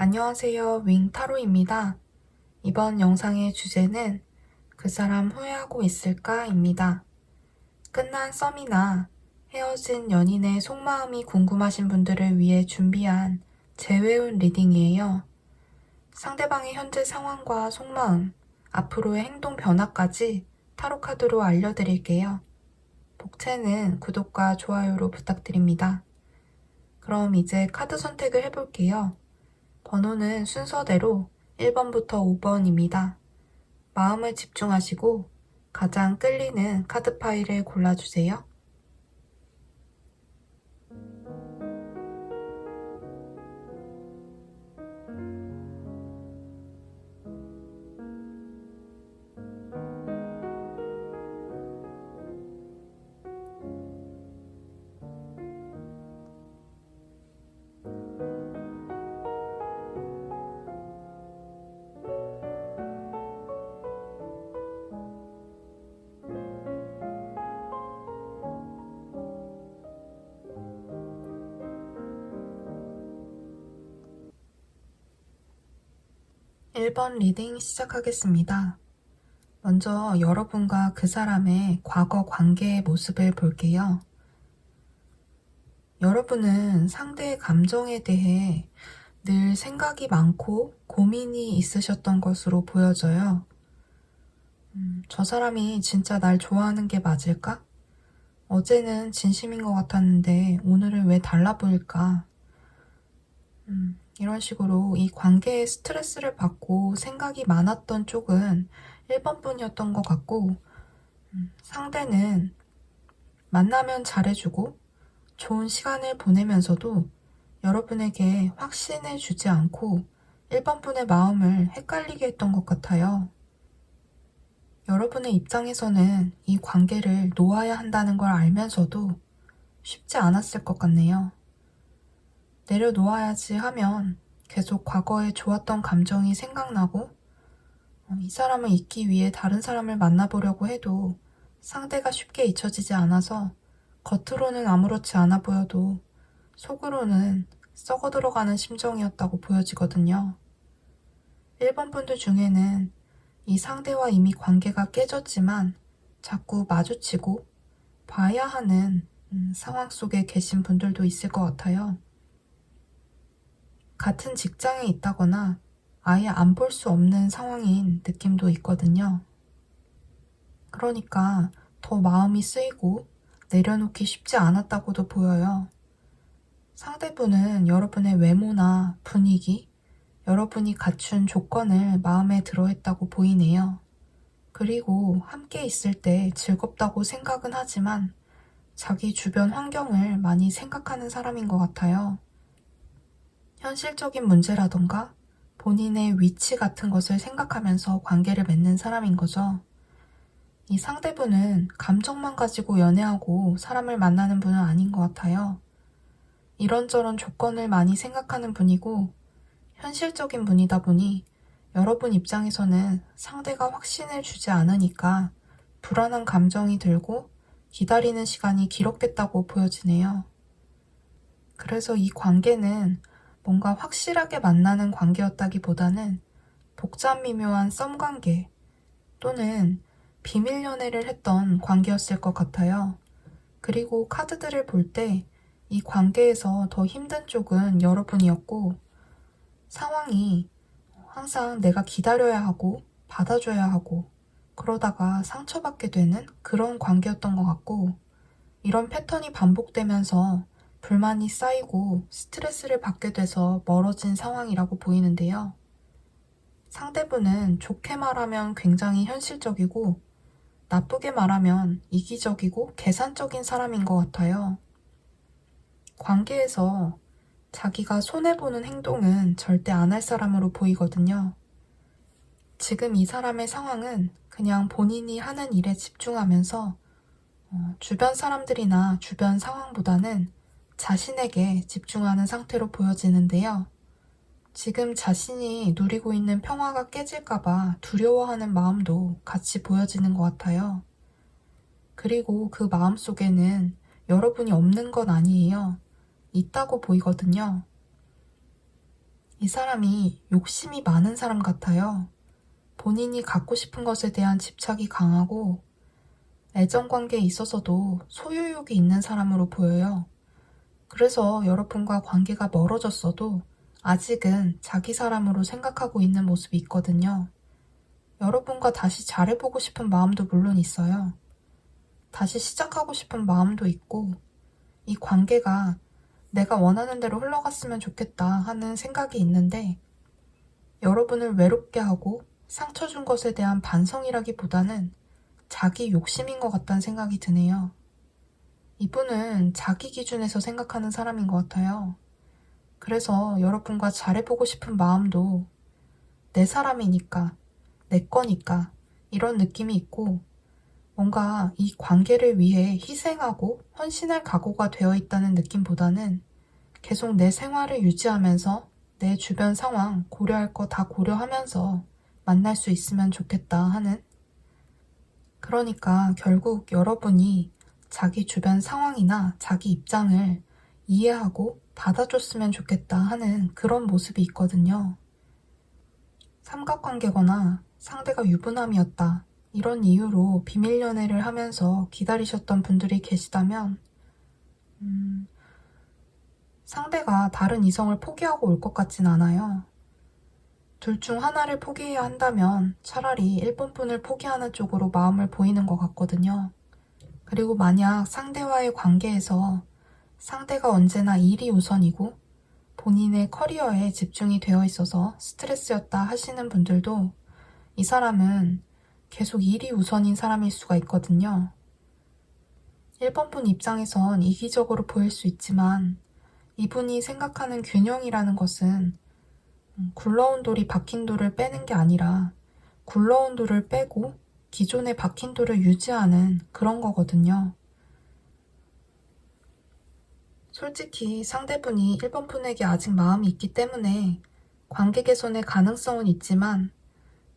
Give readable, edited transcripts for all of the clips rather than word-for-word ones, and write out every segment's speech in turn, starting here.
안녕하세요. 윙타로입니다. 이번 영상의 주제는 그 사람 후회하고 있을까?입니다. 끝난 썸이나 헤어진 연인의 속마음이 궁금하신 분들을 위해 준비한 재회운 리딩이에요. 상대방의 현재 상황과 속마음, 앞으로의 행동 변화까지 타로 카드로 알려드릴게요. 복채는 구독과 좋아요로 부탁드립니다. 그럼 이제 카드 선택을 해볼게요. 번호는 순서대로 1번부터 5번입니다. 마음을 집중하시고 가장 끌리는 카드 파일을 골라주세요. 일 번 리딩 시작하겠습니다. 먼저 여러분과 그 사람의 과거 관계의 모습을 볼게요. 여러분은 상대의 감정에 대해 늘 생각이 많고 고민이 있으셨던 것으로 보여져요. 저 사람이 진짜 날 좋아하는 게 맞을까? 어제는 진심인 것 같았는데 오늘은 왜 달라 보일까? 이런 식으로 이 관계에 스트레스를 받고 생각이 많았던 쪽은 1번 분이었던 것 같고, 상대는 만나면 잘해주고 좋은 시간을 보내면서도 여러분에게 확신을 주지 않고 1번 분의 마음을 헷갈리게 했던 것 같아요. 여러분의 입장에서는 이 관계를 놓아야 한다는 걸 알면서도 쉽지 않았을 것 같네요. 내려놓아야지 하면 계속 과거에 좋았던 감정이 생각나고 이 사람을 잊기 위해 다른 사람을 만나보려고 해도 상대가 쉽게 잊혀지지 않아서 겉으로는 아무렇지 않아 보여도 속으로는 썩어 들어가는 심정이었다고 보여지거든요. 1번 분들 중에는 이 상대와 이미 관계가 깨졌지만 자꾸 마주치고 봐야 하는 상황 속에 계신 분들도 있을 것 같아요. 같은 직장에 있다거나 아예 안 볼 수 없는 상황인 느낌도 있거든요. 그러니까 더 마음이 쓰이고 내려놓기 쉽지 않았다고도 보여요. 상대분은 여러분의 외모나 분위기, 여러분이 갖춘 조건을 마음에 들어 했다고 보이네요. 그리고 함께 있을 때 즐겁다고 생각은 하지만 자기 주변 환경을 많이 생각하는 사람인 것 같아요. 현실적인 문제라던가 본인의 위치 같은 것을 생각하면서 관계를 맺는 사람인 거죠. 이 상대분은 감정만 가지고 연애하고 사람을 만나는 분은 아닌 것 같아요. 이런저런 조건을 많이 생각하는 분이고 현실적인 분이다 보니 여러분 입장에서는 상대가 확신을 주지 않으니까 불안한 감정이 들고 기다리는 시간이 기록됐다고 보여지네요. 그래서 이 관계는 뭔가 확실하게 만나는 관계였다기보다는 복잡 미묘한 썸 관계 또는 비밀 연애를 했던 관계였을 것 같아요. 그리고 카드들을 볼 때 이 관계에서 더 힘든 쪽은 여러분이었고 상황이 항상 내가 기다려야 하고 받아줘야 하고 그러다가 상처받게 되는 그런 관계였던 것 같고 이런 패턴이 반복되면서 불만이 쌓이고 스트레스를 받게 돼서 멀어진 상황이라고 보이는데요. 상대분은 좋게 말하면 굉장히 현실적이고 나쁘게 말하면 이기적이고 계산적인 사람인 것 같아요. 관계에서 자기가 손해보는 행동은 절대 안 할 사람으로 보이거든요. 지금 이 사람의 상황은 그냥 본인이 하는 일에 집중하면서 주변 사람들이나 주변 상황보다는 자신에게 집중하는 상태로 보여지는데요. 지금 자신이 누리고 있는 평화가 깨질까봐 두려워하는 마음도 같이 보여지는 것 같아요. 그리고 그 마음 속에는 여러분이 없는 건 아니에요. 있다고 보이거든요. 이 사람이 욕심이 많은 사람 같아요. 본인이 갖고 싶은 것에 대한 집착이 강하고 애정관계에 있어서도 소유욕이 있는 사람으로 보여요. 그래서 여러분과 관계가 멀어졌어도 아직은 자기 사람으로 생각하고 있는 모습이 있거든요. 여러분과 다시 잘해보고 싶은 마음도 물론 있어요. 다시 시작하고 싶은 마음도 있고, 이 관계가 내가 원하는 대로 흘러갔으면 좋겠다 하는 생각이 있는데, 여러분을 외롭게 하고 상처 준 것에 대한 반성이라기보다는 자기 욕심인 것 같다는 생각이 드네요. 이분은 자기 기준에서 생각하는 사람인 것 같아요. 그래서 여러분과 잘해보고 싶은 마음도 내 사람이니까, 내 거니까 이런 느낌이 있고, 뭔가 이 관계를 위해 희생하고 헌신할 각오가 되어 있다는 느낌보다는 계속 내 생활을 유지하면서 내 주변 상황 고려할 거 다 고려하면서 만날 수 있으면 좋겠다 하는, 그러니까 결국 여러분이 자기 주변 상황이나 자기 입장을 이해하고 받아줬으면 좋겠다 하는 그런 모습이 있거든요. 삼각관계거나 상대가 유부남이었다, 이런 이유로 비밀 연애를 하면서 기다리셨던 분들이 계시다면 상대가 다른 이성을 포기하고 올 것 같진 않아요. 둘 중 하나를 포기해야 한다면 차라리 1번분을 포기하는 쪽으로 마음을 보이는 것 같거든요. 그리고 만약 상대와의 관계에서 상대가 언제나 일이 우선이고 본인의 커리어에 집중이 되어 있어서 스트레스였다 하시는 분들도 이 사람은 계속 일이 우선인 사람일 수가 있거든요. 1번분 입장에선 이기적으로 보일 수 있지만 이분이 생각하는 균형이라는 것은 굴러온 돌이 박힌 돌을 빼는 게 아니라 굴러온 돌을 빼고 기존에 박힌 돌을 유지하는 그런 거거든요. 솔직히 상대분이 1번분에게 아직 마음이 있기 때문에 관계 개선의 가능성은 있지만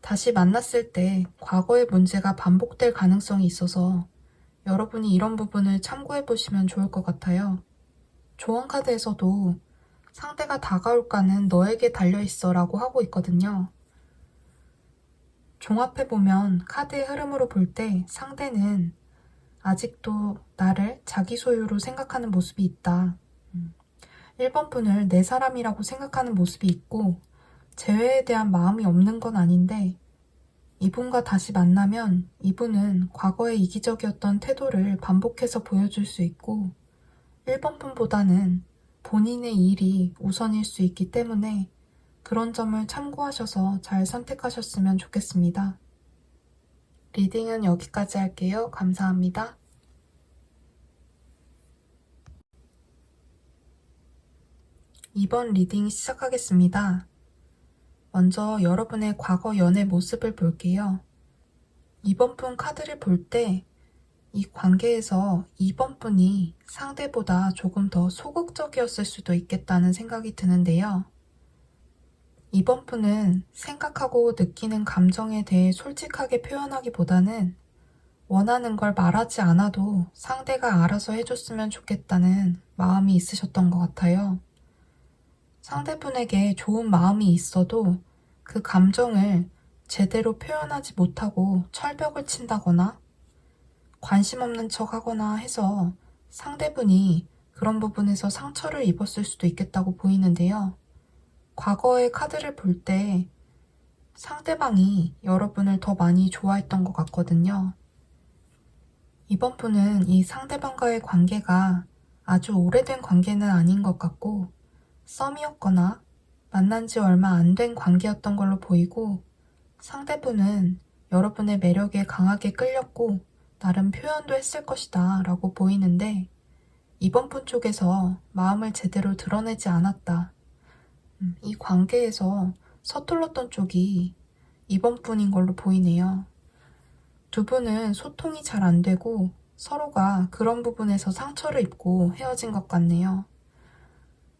다시 만났을 때 과거의 문제가 반복될 가능성이 있어서 여러분이 이런 부분을 참고해 보시면 좋을 것 같아요. 조언카드에서도 상대가 다가올까는 너에게 달려있어 라고 하고 있거든요. 종합해보면 카드의 흐름으로 볼 때 상대는 아직도 나를 자기 소유로 생각하는 모습이 있다. 1번 분을 내 사람이라고 생각하는 모습이 있고 재회에 대한 마음이 없는 건 아닌데 이분과 다시 만나면 이분은 과거의 이기적이었던 태도를 반복해서 보여줄 수 있고 1번 분보다는 본인의 일이 우선일 수 있기 때문에 그런 점을 참고하셔서 잘 선택하셨으면 좋겠습니다. 리딩은 여기까지 할게요. 감사합니다. 이번 리딩 시작하겠습니다. 먼저 여러분의 과거 연애 모습을 볼게요. 이번 분 카드를 볼 때 이 관계에서 이번 분이 상대보다 조금 더 소극적이었을 수도 있겠다는 생각이 드는데요. 이번 분은 생각하고 느끼는 감정에 대해 솔직하게 표현하기보다는 원하는 걸 말하지 않아도 상대가 알아서 해줬으면 좋겠다는 마음이 있으셨던 것 같아요. 상대분에게 좋은 마음이 있어도 그 감정을 제대로 표현하지 못하고 철벽을 친다거나 관심 없는 척 하거나 해서 상대분이 그런 부분에서 상처를 입었을 수도 있겠다고 보이는데요. 과거의 카드를 볼 때 상대방이 여러분을 더 많이 좋아했던 것 같거든요. 이번 분은 이 상대방과의 관계가 아주 오래된 관계는 아닌 것 같고 썸이었거나 만난 지 얼마 안 된 관계였던 걸로 보이고 상대분은 여러분의 매력에 강하게 끌렸고 나름 표현도 했을 것이다 라고 보이는데 이번 분 쪽에서 마음을 제대로 드러내지 않았다. 이 관계에서 서툴렀던 쪽이 이번 분인 걸로 보이네요. 두 분은 소통이 잘 안 되고 서로가 그런 부분에서 상처를 입고 헤어진 것 같네요.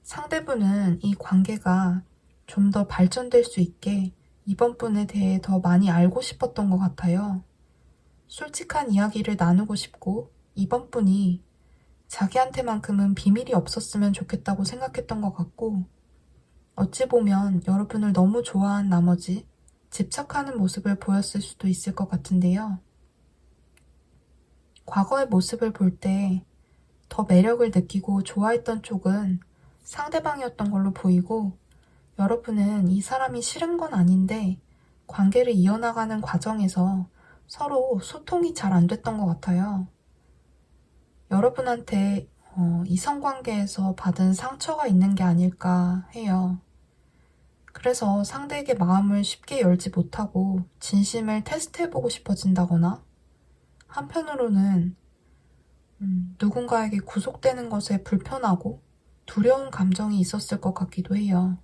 상대분은 이 관계가 좀 더 발전될 수 있게 이번 분에 대해 더 많이 알고 싶었던 것 같아요. 솔직한 이야기를 나누고 싶고 이번 분이 자기한테만큼은 비밀이 없었으면 좋겠다고 생각했던 것 같고 어찌 보면 여러분을 너무 좋아한 나머지 집착하는 모습을 보였을 수도 있을 것 같은데요. 과거의 모습을 볼 때 더 매력을 느끼고 좋아했던 쪽은 상대방이었던 걸로 보이고, 여러분은 이 사람이 싫은 건 아닌데 관계를 이어나가는 과정에서 서로 소통이 잘 안 됐던 것 같아요. 여러분한테 이성관계에서 받은 상처가 있는 게 아닐까 해요. 그래서 상대에게 마음을 쉽게 열지 못하고 진심을 테스트해보고 싶어진다거나, 한편으로는 누군가에게 구속되는 것에 불편하고 두려운 감정이 있었을 것 같기도 해요.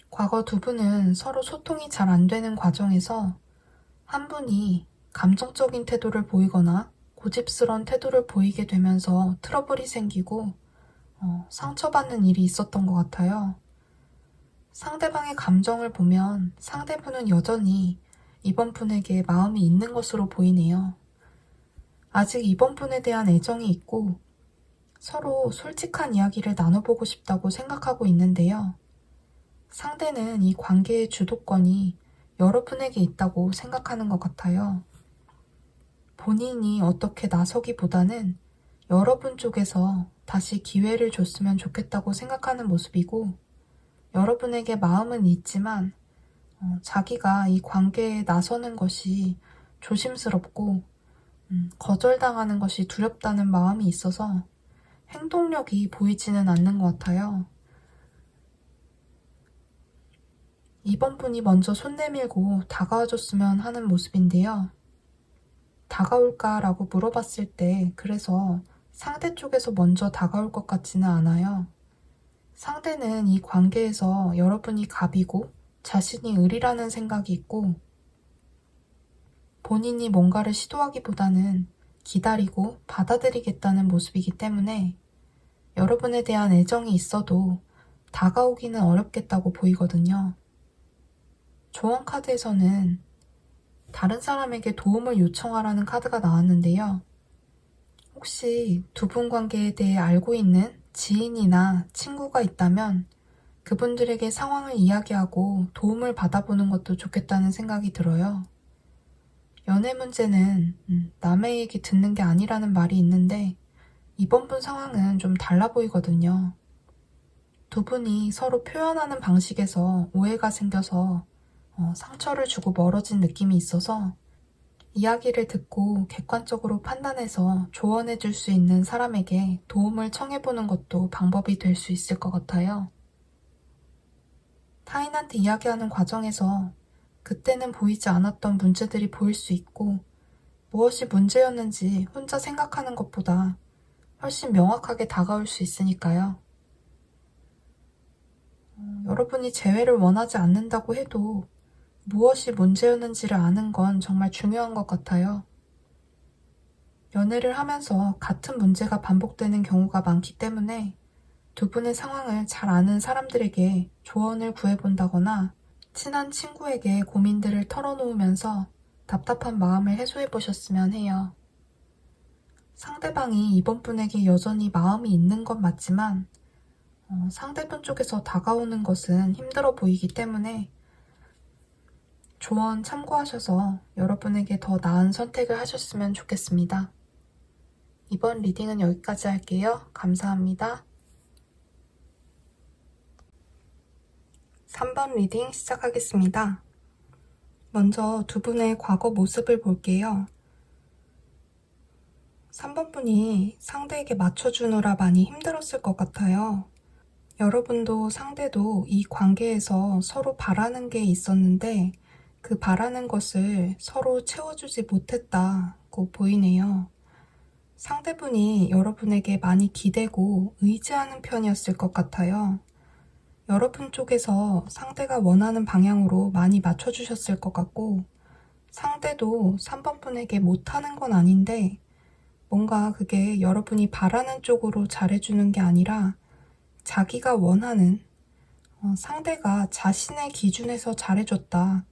과거 두 분은 서로 소통이 잘 안 되는 과정에서 한 분이 감정적인 태도를 보이거나 고집스러운 태도를 보이게 되면서 트러블이 생기고 상처받는 일이 있었던 것 같아요. 상대방의 감정을 보면 상대분은 여전히 이번 분에게 마음이 있는 것으로 보이네요. 아직 이번 분에 대한 애정이 있고 서로 솔직한 이야기를 나눠보고 싶다고 생각하고 있는데요. 상대는 이 관계의 주도권이 여러분에게 있다고 생각하는 것 같아요. 본인이 어떻게 나서기보다는 여러분 쪽에서 다시 기회를 줬으면 좋겠다고 생각하는 모습이고, 여러분에게 마음은 있지만 자기가 이 관계에 나서는 것이 조심스럽고 거절당하는 것이 두렵다는 마음이 있어서 행동력이 보이지는 않는 것 같아요. 이번 분이 먼저 손 내밀고 다가와줬으면 하는 모습인데요. 다가올까라고 물어봤을 때 그래서 상대 쪽에서 먼저 다가올 것 같지는 않아요. 상대는 이 관계에서 여러분이 갑이고 자신이 을이라는 생각이 있고, 본인이 뭔가를 시도하기보다는 기다리고 받아들이겠다는 모습이기 때문에 여러분에 대한 애정이 있어도 다가오기는 어렵겠다고 보이거든요. 조언 카드에서는 다른 사람에게 도움을 요청하라는 카드가 나왔는데요. 혹시 두 분 관계에 대해 알고 있는 지인이나 친구가 있다면 그분들에게 상황을 이야기하고 도움을 받아보는 것도 좋겠다는 생각이 들어요. 연애 문제는 남의 얘기 듣는 게 아니라는 말이 있는데 이번 분 상황은 좀 달라 보이거든요. 두 분이 서로 표현하는 방식에서 오해가 생겨서 상처를 주고 멀어진 느낌이 있어서 이야기를 듣고 객관적으로 판단해서 조언해 줄 수 있는 사람에게 도움을 청해보는 것도 방법이 될 수 있을 것 같아요. 타인한테 이야기하는 과정에서 그때는 보이지 않았던 문제들이 보일 수 있고, 무엇이 문제였는지 혼자 생각하는 것보다 훨씬 명확하게 다가올 수 있으니까요. 여러분이 재회를 원하지 않는다고 해도 무엇이 문제였는지를 아는 건 정말 중요한 것 같아요. 연애를 하면서 같은 문제가 반복되는 경우가 많기 때문에 두 분의 상황을 잘 아는 사람들에게 조언을 구해본다거나 친한 친구에게 고민들을 털어놓으면서 답답한 마음을 해소해 보셨으면 해요. 상대방이 이번 분에게 여전히 마음이 있는 건 맞지만 상대분 쪽에서 다가오는 것은 힘들어 보이기 때문에 조언 참고하셔서 여러분에게 더 나은 선택을 하셨으면 좋겠습니다. 이번 리딩은 여기까지 할게요. 감사합니다. 3번 리딩 시작하겠습니다. 먼저 두 분의 과거 모습을 볼게요. 3번 분이 상대에게 맞춰주느라 많이 힘들었을 것 같아요. 여러분도 상대도 이 관계에서 서로 바라는 게 있었는데 그 바라는 것을 서로 채워주지 못했다고 보이네요. 상대분이 여러분에게 많이 기대고 의지하는 편이었을 것 같아요. 여러분 쪽에서 상대가 원하는 방향으로 많이 맞춰주셨을 것 같고, 상대도 3번 분에게 못하는 건 아닌데 뭔가 그게 여러분이 바라는 쪽으로 잘해주는 게 아니라 자기가 원하는, 상대가 자신의 기준에서 잘해줬다.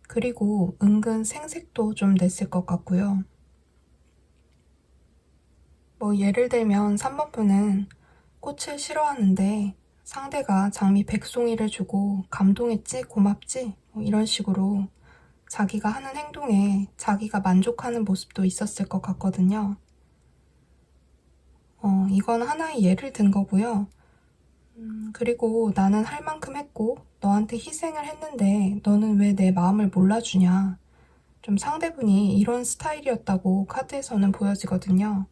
그리고 은근 생색도 좀 냈을 것 같고요. 예를 들면 3번 분은 꽃을 싫어하는데 상대가 장미 100송이를 주고 감동했지, 고맙지, 이런 식으로 자기가 하는 행동에 자기가 만족하는 모습도 있었을 것 같거든요. 이건 하나의 예를 든 거고요. 그리고 나는 할 만큼 했고 너한테 희생을 했는데 너는 왜 내 마음을 몰라주냐. 좀 상대분이 이런 스타일이었다고 카드에서는 보여지거든요.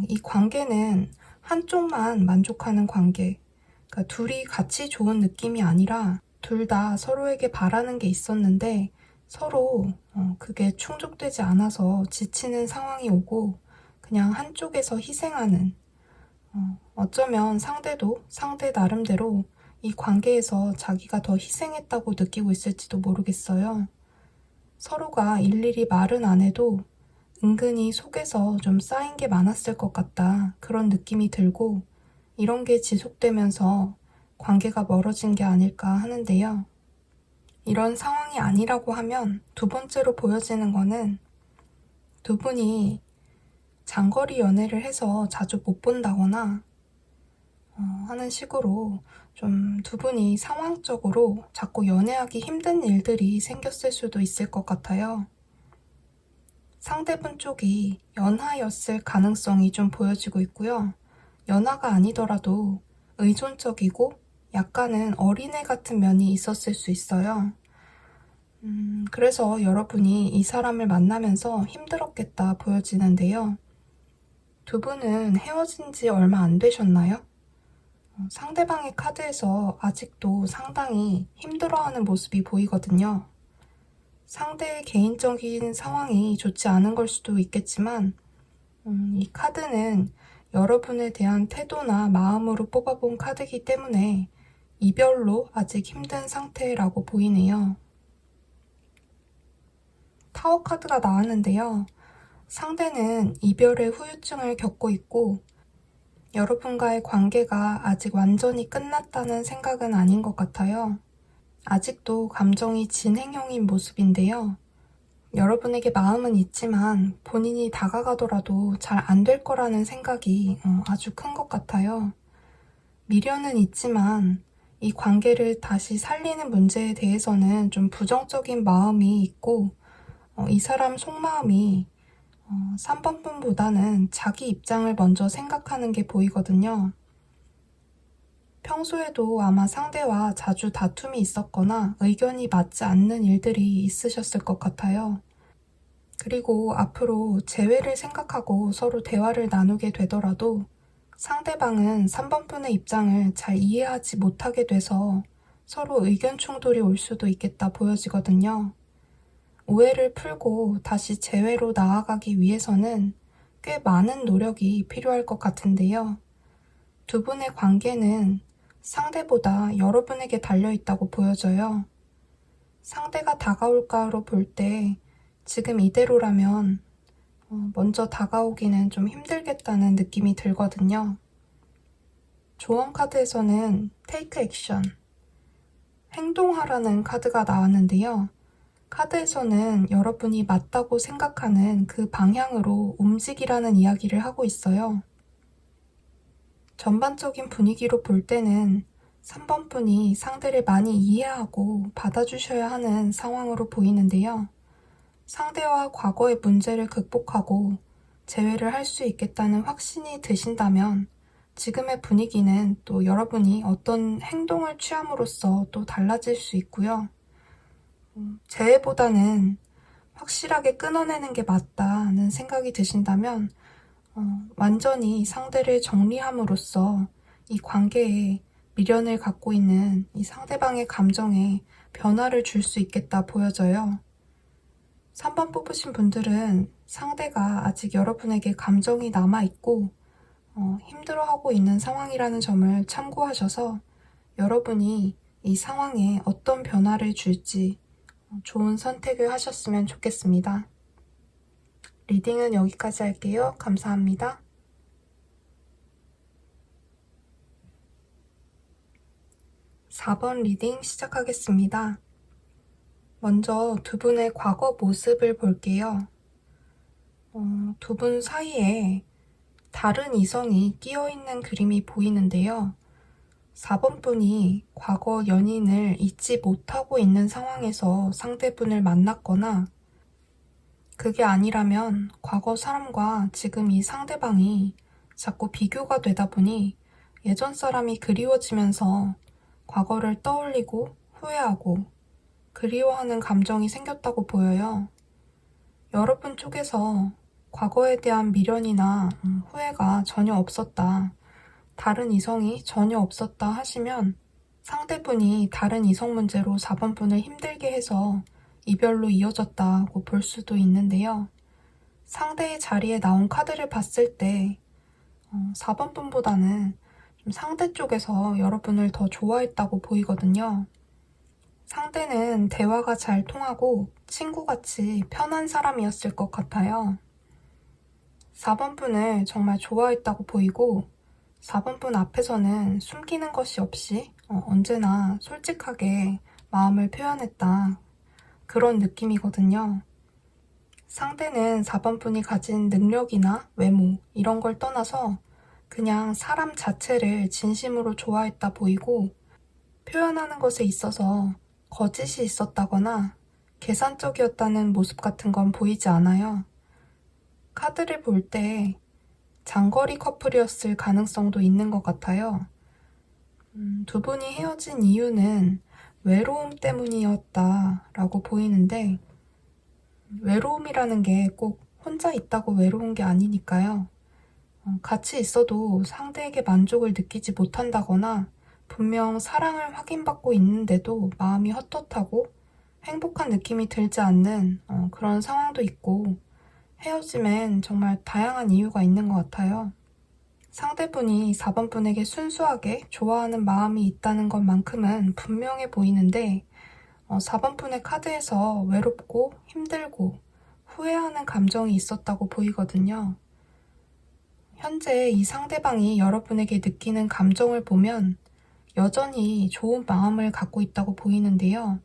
이 관계는 한쪽만 만족하는 관계, 그러니까 둘이 같이 좋은 느낌이 아니라 둘 다 서로에게 바라는 게 있었는데 서로 그게 충족되지 않아서 지치는 상황이 오고 그냥 한쪽에서 희생하는, 어쩌면 상대도 상대 나름대로 이 관계에서 자기가 더 희생했다고 느끼고 있을지도 모르겠어요. 서로가 일일이 말은 안 해도 은근히 속에서 좀 쌓인 게 많았을 것 같다. 그런 느낌이 들고 이런 게 지속되면서 관계가 멀어진 게 아닐까 하는데요. 이런 상황이 아니라고 하면 두 번째로 보여지는 거는 두 분이 장거리 연애를 해서 자주 못 본다거나 하는 식으로 좀 두 분이 상황적으로 자꾸 연애하기 힘든 일들이 생겼을 수도 있을 것 같아요. 상대분 쪽이 연하였을 가능성이 좀 보여지고 있고요. 연하가 아니더라도 의존적이고 약간은 어린애 같은 면이 있었을 수 있어요. 그래서 여러분이 이 사람을 만나면서 힘들었겠다 보여지는데요. 두 분은 헤어진 지 얼마 안 되셨나요? 상대방의 카드에서 아직도 상당히 힘들어하는 모습이 보이거든요. 상대의 개인적인 상황이 좋지 않은 걸 수도 있겠지만 이 카드는 여러분에 대한 태도나 마음으로 뽑아본 카드이기 때문에 이별로 아직 힘든 상태라고 보이네요. 타워 카드가 나왔는데요. 상대는 이별의 후유증을 겪고 있고 여러분과의 관계가 아직 완전히 끝났다는 생각은 아닌 것 같아요. 아직도 감정이 진행형인 모습인데요. 여러분에게 마음은 있지만 본인이 다가가더라도 잘 안 될 거라는 생각이 아주 큰 것 같아요. 미련은 있지만 이 관계를 다시 살리는 문제에 대해서는 좀 부정적인 마음이 있고 이 사람 속마음이 3번 분보다는 자기 입장을 먼저 생각하는 게 보이거든요. 평소에도 아마 상대와 자주 다툼이 있었거나 의견이 맞지 않는 일들이 있으셨을 것 같아요. 그리고 앞으로 재회를 생각하고 서로 대화를 나누게 되더라도 상대방은 3번 분의 입장을 잘 이해하지 못하게 돼서 서로 의견 충돌이 올 수도 있겠다 보여지거든요. 오해를 풀고 다시 재회로 나아가기 위해서는 꽤 많은 노력이 필요할 것 같은데요. 두 분의 관계는 상대보다 여러분에게 달려있다고 보여져요. 상대가 다가올까로 볼 때 지금 이대로라면 먼저 다가오기는 좀 힘들겠다는 느낌이 들거든요. 조언 카드에서는 Take Action, 행동하라는 카드가 나왔는데요. 카드에서는 여러분이 맞다고 생각하는 그 방향으로 움직이라는 이야기를 하고 있어요. 전반적인 분위기로 볼 때는 3번 분이 상대를 많이 이해하고 받아주셔야 하는 상황으로 보이는데요. 상대와 과거의 문제를 극복하고 재회를 할 수 있겠다는 확신이 드신다면 지금의 분위기는 또 여러분이 어떤 행동을 취함으로써 또 달라질 수 있고요. 재회보다는 확실하게 끊어내는 게 맞다는 생각이 드신다면 완전히 상대를 정리함으로써 이 관계에 미련을 갖고 있는 이 상대방의 감정에 변화를 줄 수 있겠다 보여져요. 3번 뽑으신 분들은 상대가 아직 여러분에게 감정이 남아있고 힘들어하고 있는 상황이라는 점을 참고하셔서 여러분이 이 상황에 어떤 변화를 줄지 좋은 선택을 하셨으면 좋겠습니다. 리딩은 여기까지 할게요. 감사합니다. 4번 리딩 시작하겠습니다. 먼저 두 분의 과거 모습을 볼게요. 두 분 사이에 다른 이성이 끼어있는 그림이 보이는데요. 4번 분이 과거 연인을 잊지 못하고 있는 상황에서 상대분을 만났거나 그게 아니라면 과거 사람과 지금 이 상대방이 자꾸 비교가 되다 보니 예전 사람이 그리워지면서 과거를 떠올리고 후회하고 그리워하는 감정이 생겼다고 보여요. 여러분 쪽에서 과거에 대한 미련이나 후회가 전혀 없었다, 다른 이성이 전혀 없었다 하시면 상대분이 다른 이성 문제로 4번 분을 힘들게 해서 이별로 이어졌다고 볼 수도 있는데요. 상대의 자리에 나온 카드를 봤을 때 4번 분보다는 좀 상대 쪽에서 여러분을 더 좋아했다고 보이거든요. 상대는 대화가 잘 통하고 친구같이 편한 사람이었을 것 같아요. 4번 분을 정말 좋아했다고 보이고 4번 분 앞에서는 숨기는 것이 없이 언제나 솔직하게 마음을 표현했다, 그런 느낌이거든요. 상대는 4번 분이 가진 능력이나 외모 이런 걸 떠나서 그냥 사람 자체를 진심으로 좋아했다 보이고 표현하는 것에 있어서 거짓이 있었다거나 계산적이었다는 모습 같은 건 보이지 않아요. 카드를 볼 때 장거리 커플이었을 가능성도 있는 것 같아요. 두 분이 헤어진 이유는 외로움 때문이었다라고 보이는데 외로움이라는 게 꼭 혼자 있다고 외로운 게 아니니까요. 같이 있어도 상대에게 만족을 느끼지 못한다거나 분명 사랑을 확인받고 있는데도 마음이 헛헛하고 행복한 느낌이 들지 않는 그런 상황도 있고 헤어짐엔 정말 다양한 이유가 있는 것 같아요. 상대분이 4번 분에게 순수하게 좋아하는 마음이 있다는 것만큼은 분명해 보이는데 4번 분의 카드에서 외롭고 힘들고 후회하는 감정이 있었다고 보이거든요. 현재 이 상대방이 여러분에게 느끼는 감정을 보면 여전히 좋은 마음을 갖고 있다고 보이는데요.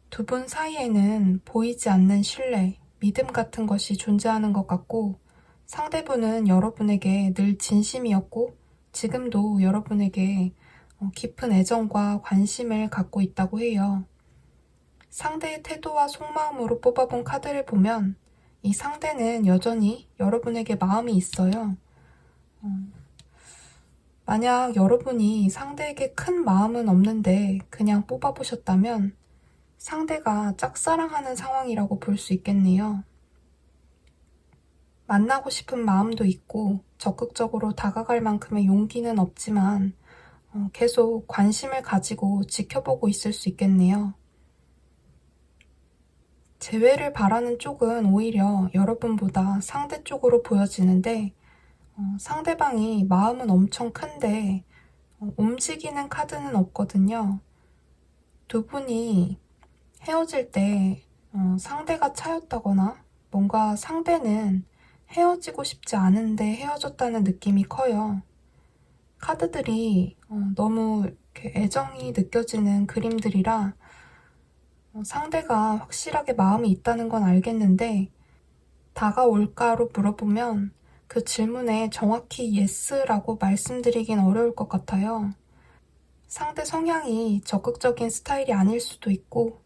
두 분 사이에는 보이지 않는 신뢰, 믿음 같은 것이 존재하는 것 같고 상대분은 여러분에게 늘 진심이었고 지금도 여러분에게 깊은 애정과 관심을 갖고 있다고 해요. 상대의 태도와 속마음으로 뽑아본 카드를 보면 이 상대는 여전히 여러분에게 마음이 있어요. 만약 여러분이 상대에게 큰 마음은 없는데 그냥 뽑아보셨다면 상대가 짝사랑하는 상황이라고 볼 수 있겠네요. 만나고 싶은 마음도 있고 적극적으로 다가갈 만큼의 용기는 없지만 계속 관심을 가지고 지켜보고 있을 수 있겠네요. 재회를 바라는 쪽은 오히려 여러분보다 상대 쪽으로 보여지는데 상대방이 마음은 엄청 큰데 움직이는 카드는 없거든요. 두 분이 헤어질 때 상대가 차였다거나 뭔가 상대는 헤어지고 싶지 않은데 헤어졌다는 느낌이 커요. 카드들이 너무 이렇게 애정이 느껴지는 그림들이라 상대가 확실하게 마음이 있다는 건 알겠는데 다가올까로 물어보면 그 질문에 정확히 yes라고 말씀드리긴 어려울 것 같아요. 상대 성향이 적극적인 스타일이 아닐 수도 있고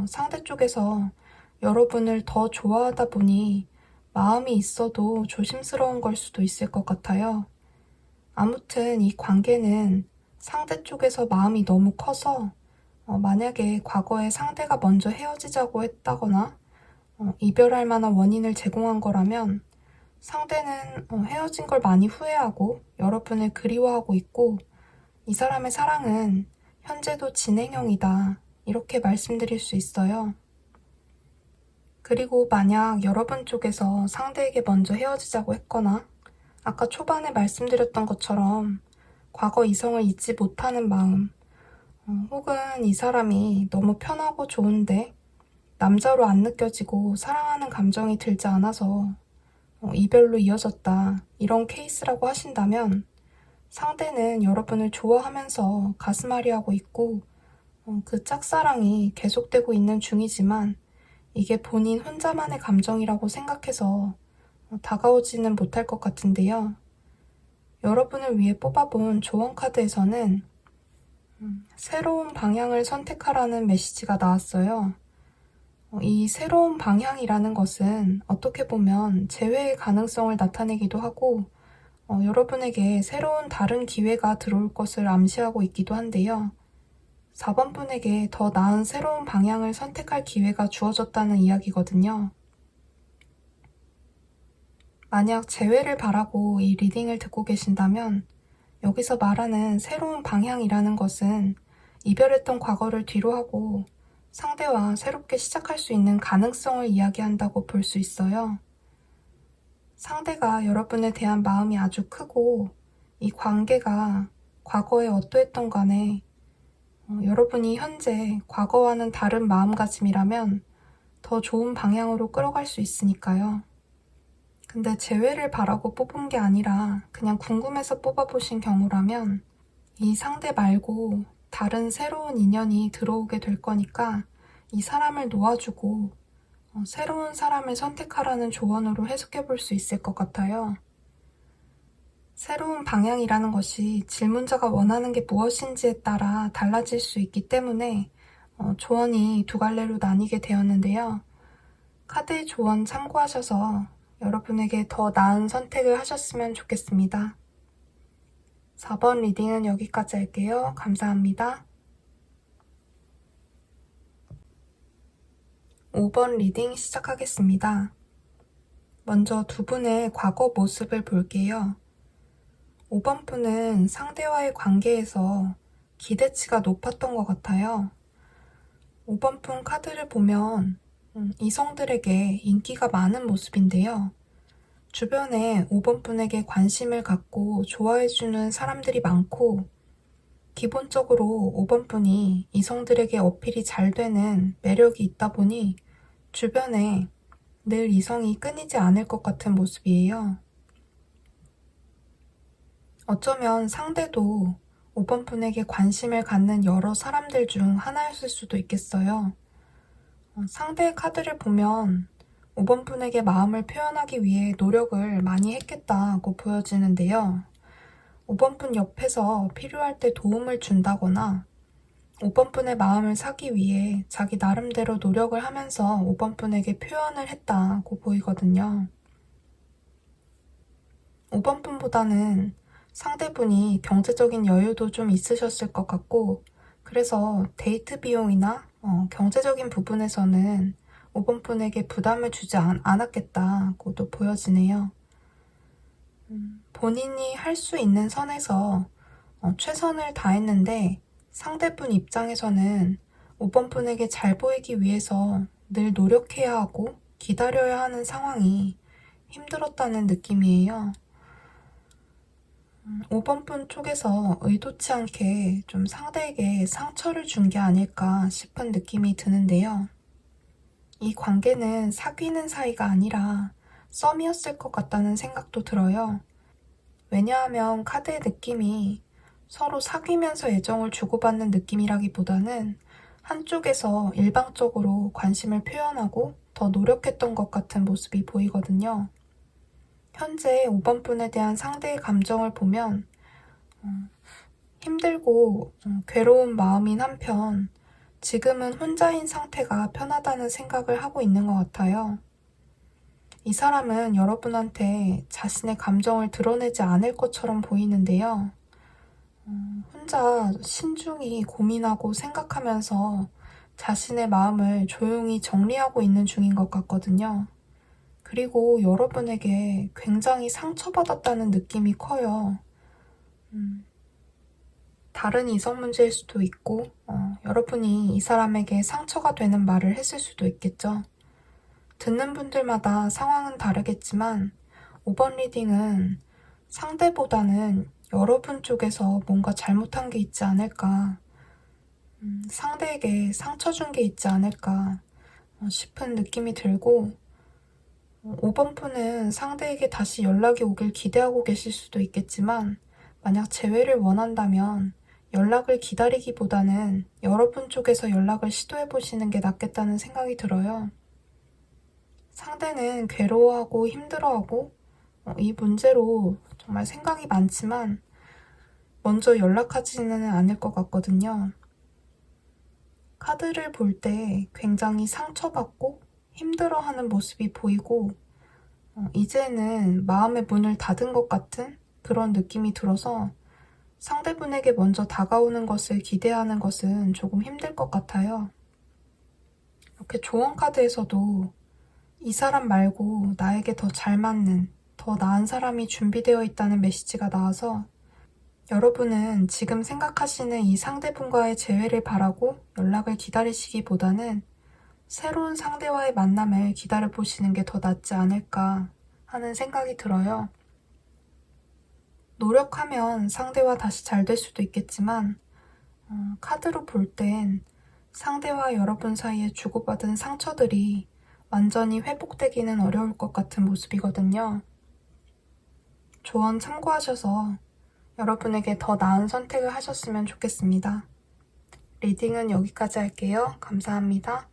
상대 쪽에서 여러분을 더 좋아하다 보니 마음이 있어도 조심스러운 걸 수도 있을 것 같아요. 아무튼 이 관계는 상대 쪽에서 마음이 너무 커서 만약에 과거에 상대가 먼저 헤어지자고 했다거나 이별할 만한 원인을 제공한 거라면 상대는 헤어진 걸 많이 후회하고 여러분을 그리워하고 있고 이 사람의 사랑은 현재도 진행형이다, 이렇게 말씀드릴 수 있어요. 그리고 만약 여러분 쪽에서 상대에게 먼저 헤어지자고 했거나 아까 초반에 말씀드렸던 것처럼 과거 이성을 잊지 못하는 마음 혹은 이 사람이 너무 편하고 좋은데 남자로 안 느껴지고 사랑하는 감정이 들지 않아서 이별로 이어졌다, 이런 케이스라고 하신다면 상대는 여러분을 좋아하면서 가슴앓이하고 있고 그 짝사랑이 계속되고 있는 중이지만 이게 본인 혼자만의 감정이라고 생각해서 다가오지는 못할 것 같은데요. 여러분을 위해 뽑아본 조언 카드에서는 새로운 방향을 선택하라는 메시지가 나왔어요. 이 새로운 방향이라는 것은 어떻게 보면 재회의 가능성을 나타내기도 하고 여러분에게 새로운 다른 기회가 들어올 것을 암시하고 있기도 한데요. 4번 분에게 더 나은 새로운 방향을 선택할 기회가 주어졌다는 이야기거든요. 만약 재회를 바라고 이 리딩을 듣고 계신다면 여기서 말하는 새로운 방향이라는 것은 이별했던 과거를 뒤로하고 상대와 새롭게 시작할 수 있는 가능성을 이야기한다고 볼 수 있어요. 상대가 여러분에 대한 마음이 아주 크고 이 관계가 과거에 어떠했던 간에 여러분이 현재 과거와는 다른 마음가짐이라면 더 좋은 방향으로 끌어갈 수 있으니까요. 근데 재회를 바라고 뽑은 게 아니라 그냥 궁금해서 뽑아보신 경우라면 이 상대 말고 다른 새로운 인연이 들어오게 될 거니까 이 사람을 놓아주고 새로운 사람을 선택하라는 조언으로 해석해 볼 수 있을 것 같아요. 새로운 방향이라는 것이 질문자가 원하는 게 무엇인지에 따라 달라질 수 있기 때문에 조언이 두 갈래로 나뉘게 되었는데요. 카드의 조언 참고하셔서 여러분에게 더 나은 선택을 하셨으면 좋겠습니다. 4번 리딩은 여기까지 할게요. 감사합니다. 5번 리딩 시작하겠습니다. 먼저 두 분의 과거 모습을 볼게요. 5번 분은 상대와의 관계에서 기대치가 높았던 것 같아요. 5번 분 카드를 보면 이성들에게 인기가 많은 모습인데요. 주변에 5번 분에게 관심을 갖고 좋아해주는 사람들이 많고 기본적으로 5번 분이 이성들에게 어필이 잘 되는 매력이 있다 보니 주변에 늘 이성이 끊이지 않을 것 같은 모습이에요. 어쩌면 상대도 5번 분에게 관심을 갖는 여러 사람들 중 하나였을 수도 있겠어요. 상대의 카드를 보면 5번 분에게 마음을 표현하기 위해 노력을 많이 했겠다고 보여지는데요. 5번 분 옆에서 필요할 때 도움을 준다거나 5번 분의 마음을 사기 위해 자기 나름대로 노력을 하면서 5번 분에게 표현을 했다고 보이거든요. 5번 분보다는 상대분이 경제적인 여유도 좀 있으셨을 것 같고 그래서 데이트 비용이나 경제적인 부분에서는 5번 분에게 부담을 주지 않았겠다고도 보여지네요. 본인이 할 수 있는 선에서 최선을 다했는데 상대분 입장에서는 5번 분에게 잘 보이기 위해서 늘 노력해야 하고 기다려야 하는 상황이 힘들었다는 느낌이에요. 5번 분 쪽에서 의도치 않게 좀 상대에게 상처를 준 게 아닐까 싶은 느낌이 드는데요. 이 관계는 사귀는 사이가 아니라 썸이었을 것 같다는 생각도 들어요. 왜냐하면 카드의 느낌이 서로 사귀면서 애정을 주고받는 느낌이라기보다는 한쪽에서 일방적으로 관심을 표현하고 더 노력했던 것 같은 모습이 보이거든요. 현재 5번 분에 대한 상대의 감정을 보면 힘들고 괴로운 마음인 한편 지금은 혼자인 상태가 편하다는 생각을 하고 있는 것 같아요. 이 사람은 여러분한테 자신의 감정을 드러내지 않을 것처럼 보이는데요. 혼자 신중히 고민하고 생각하면서 자신의 마음을 조용히 정리하고 있는 중인 것 같거든요. 그리고 여러분에게 굉장히 상처받았다는 느낌이 커요. 다른 이성 문제일 수도 있고 여러분이 이 사람에게 상처가 되는 말을 했을 수도 있겠죠. 듣는 분들마다 상황은 다르겠지만 5번 리딩은 상대보다는 여러분 쪽에서 뭔가 잘못한 게 있지 않을까, 상대에게 상처 준 게 있지 않을까 싶은 느낌이 들고 5번 분은 상대에게 다시 연락이 오길 기대하고 계실 수도 있겠지만 만약 재회를 원한다면 연락을 기다리기보다는 여러분 쪽에서 연락을 시도해보시는 게 낫겠다는 생각이 들어요. 상대는 괴로워하고 힘들어하고 이 문제로 정말 생각이 많지만 먼저 연락하지는 않을 것 같거든요. 카드를 볼 때 굉장히 상처받고 힘들어하는 모습이 보이고 이제는 마음의 문을 닫은 것 같은 그런 느낌이 들어서 상대분에게 먼저 다가오는 것을 기대하는 것은 조금 힘들 것 같아요. 이렇게 조언 카드에서도 이 사람 말고 나에게 더 잘 맞는, 더 나은 사람이 준비되어 있다는 메시지가 나와서 여러분은 지금 생각하시는 이 상대분과의 재회를 바라고 연락을 기다리시기보다는 새로운 상대와의 만남을 기다려보시는 게 더 낫지 않을까 하는 생각이 들어요. 노력하면 상대와 다시 잘 될 수도 있겠지만 카드로 볼 땐 상대와 여러분 사이에 주고받은 상처들이 완전히 회복되기는 어려울 것 같은 모습이거든요. 조언 참고하셔서 여러분에게 더 나은 선택을 하셨으면 좋겠습니다. 리딩은 여기까지 할게요. 감사합니다.